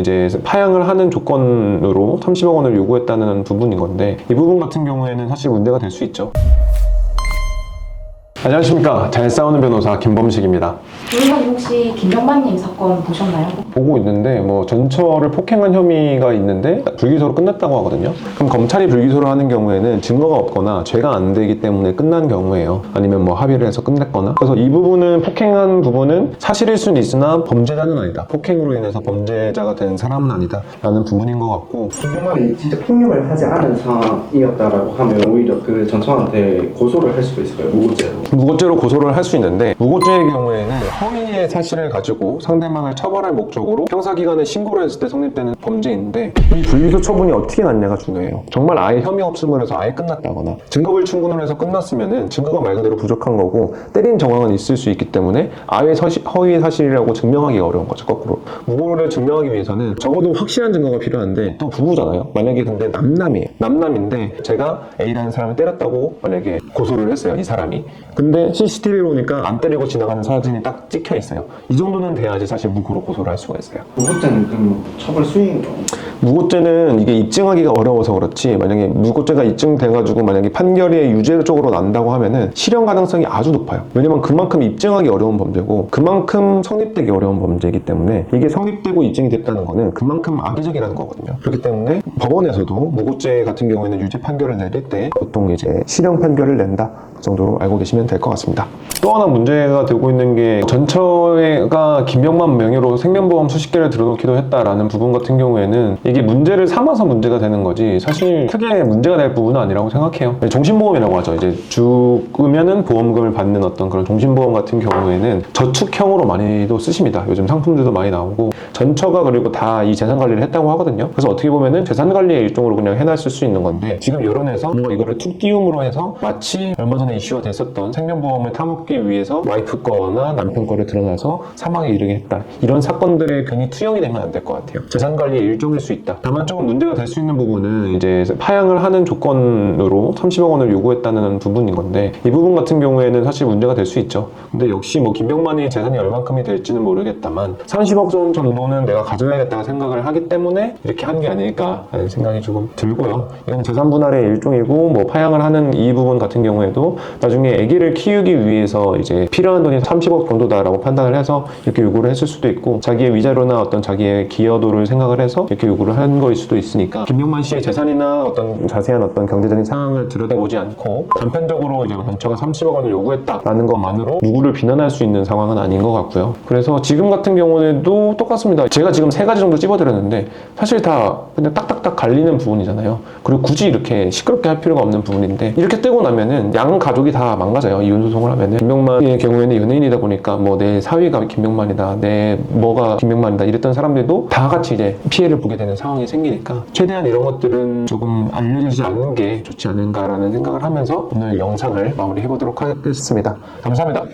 이제 파양을 하는 조건으로 30억 원을 요구했다는 부분인 건데, 이 부분 같은 경우에는 사실 문제가 될 수 있죠. 안녕하십니까. 잘 싸우는 변호사 김범식입니다. 변호사님 혹시 김병만님 사건 보셨나요? 보고 있는데 뭐 전처를 폭행한 혐의가 있는데 불기소로 끝났다고 하거든요. 그럼 검찰이 불기소를 하는 경우에는 증거가 없거나 죄가 안 되기 때문에 끝난 경우예요. 아니면 뭐 합의를 해서 끝냈거나. 그래서 이 부분은, 폭행한 부분은 사실일 수는 있으나 범죄자는 아니다, 폭행으로 인해서 범죄자가 된 사람은 아니다 라는 부분인 것 같고, 김병만이 진짜 폭력을 하지 않은 상황이었다라고 하면 오히려 그 전처한테 고소를 할 수도 있을까요? 무고죄로. 무고죄로 고소를 할 수 있는데, 무고죄의 경우에는 허위의 사실을 가지고 상대방을 처벌할 목적으로 형사기관에 신고를 했을 때 성립되는 범죄인데, 이 불기소 처분이 어떻게 났냐가 중요해요. 정말 아예 혐의 없음을 해서 아예 끝났다거나 증거불충분을 해서 끝났으면은 증거가 말 그대로 부족한 거고 때린 정황은 있을 수 있기 때문에 아예 허위 사실이라고 증명하기가 어려운 거죠. 거꾸로 무고를 증명하기 위해서는 적어도 확실한 증거가 필요한데, 또 부부잖아요. 만약에 근데 남남인데 제가 A라는 사람을 때렸다고 만약에 고소를 했어요, 이 사람이. 근데 CCTV를 보니까 안 때리고 지나가는 사진이 딱 찍혀 있어요. 이 정도는 돼야지 사실 무고로 고소를 할 수가 있어요. 무고죄는 그럼 처벌 수위인가요? 무고죄는 이게 입증하기가 어려워서 그렇지, 만약에 무고죄가 입증돼가지고 만약에 판결이 유죄 쪽으로 난다고 하면은 실형 가능성이 아주 높아요. 왜냐면 그만큼 입증하기 어려운 범죄고 그만큼 성립되기 어려운 범죄이기 때문에, 이게 성립되고 입증이 됐다는 거는 그만큼 악의적이라는 거거든요. 그렇기 때문에 법원에서도 무고죄 같은 경우에는 유죄 판결을 내릴 때 보통 이제 실형 판결을 낸다 정도로 알고 계시면 될 것 같습니다. 또 하나 문제가 되고 있는 게, 전처가 김병만 명의로 생명보험 수십 개를 들어놓기도 했다라는 부분 같은 경우에는 이게 문제를 삼아서 문제가 되는 거지 사실 크게 문제가 될 부분은 아니라고 생각해요. 종신보험이라고 하죠. 이제 죽으면은 보험금을 받는 어떤 그런 종신보험 같은 경우에는 저축형으로 많이도 쓰십니다. 요즘 상품들도 많이 나오고, 전처가 그리고 다 이 재산 관리를 했다고 하거든요. 그래서 어떻게 보면은 재산 관리의 일종으로 그냥 해놨을 수 있는 건데, 지금 여론에서 뭔가 이거를 툭 띄움으로 해서 마치 얼마 전에 이슈가 됐었던 생명보험을 타먹기 위해서 와이프 거나 남편 거를 드러나서 사망에 이르게 했다, 이런 사건들에 괜히 투영이 되면 안 될 것 같아요. 재산 관리의 일종일 수 있다. 다만 조금 문제가 될 수 있는 부분은 이제 파양을 하는 조건으로 30억 원을 요구했다는 부분인 건데, 이 부분 같은 경우에는 사실 문제가 될 수 있죠. 근데 역시 뭐 김병만이 재산이 얼만큼이 될지는 모르겠다만 30억 정도는 내가 가져야겠다고 생각을 하기 때문에 이렇게 한 게 아닐까 하는 생각이 조금 들고요. 이건 재산 분할의 일종이고, 뭐 파양을 하는 이 부분 같은 경우에도 나중에 아기를 키우기 위해서 이제 필요한 돈이 30억 정도다라고 판단을 해서 이렇게 요구를 했을 수도 있고, 자기의 위자료나 어떤 자기의 기여도를 생각을 해서 이렇게 요구를 한 거일 수도 있으니까, 김병만 씨의 재산이나 어떤 자세한 어떤 경제적인 상황을 들여다보지 않고 단편적으로 이제 전처가 30억 원을 요구했다라는 것만으로 누구를 비난할 수 있는 상황은 아닌 것 같고요. 그래서 지금 같은 경우에도 똑같습니다. 제가 지금 3가지 정도 찝어드렸는데 사실 다 그냥 딱딱딱 갈리는 부분이잖아요. 그리고 굳이 이렇게 시끄럽게 할 필요가 없는 부분인데, 이렇게 뜨고 나면은 양 가족이 다 망가져요. 이혼소송을 하면은. 김병만의 경우에는 연예인이다 보니까 뭐 내 사위가 김병만이다, 내 뭐가 김병만이다 이랬던 사람들도 다 같이 이제 피해를 보게 되는 상황이 생기니까, 최대한 이런 것들은 조금 알려지지 않는 게 좋지 않은가라는 생각을 하면서 오늘 영상을 마무리해보도록 하겠습니다. 감사합니다.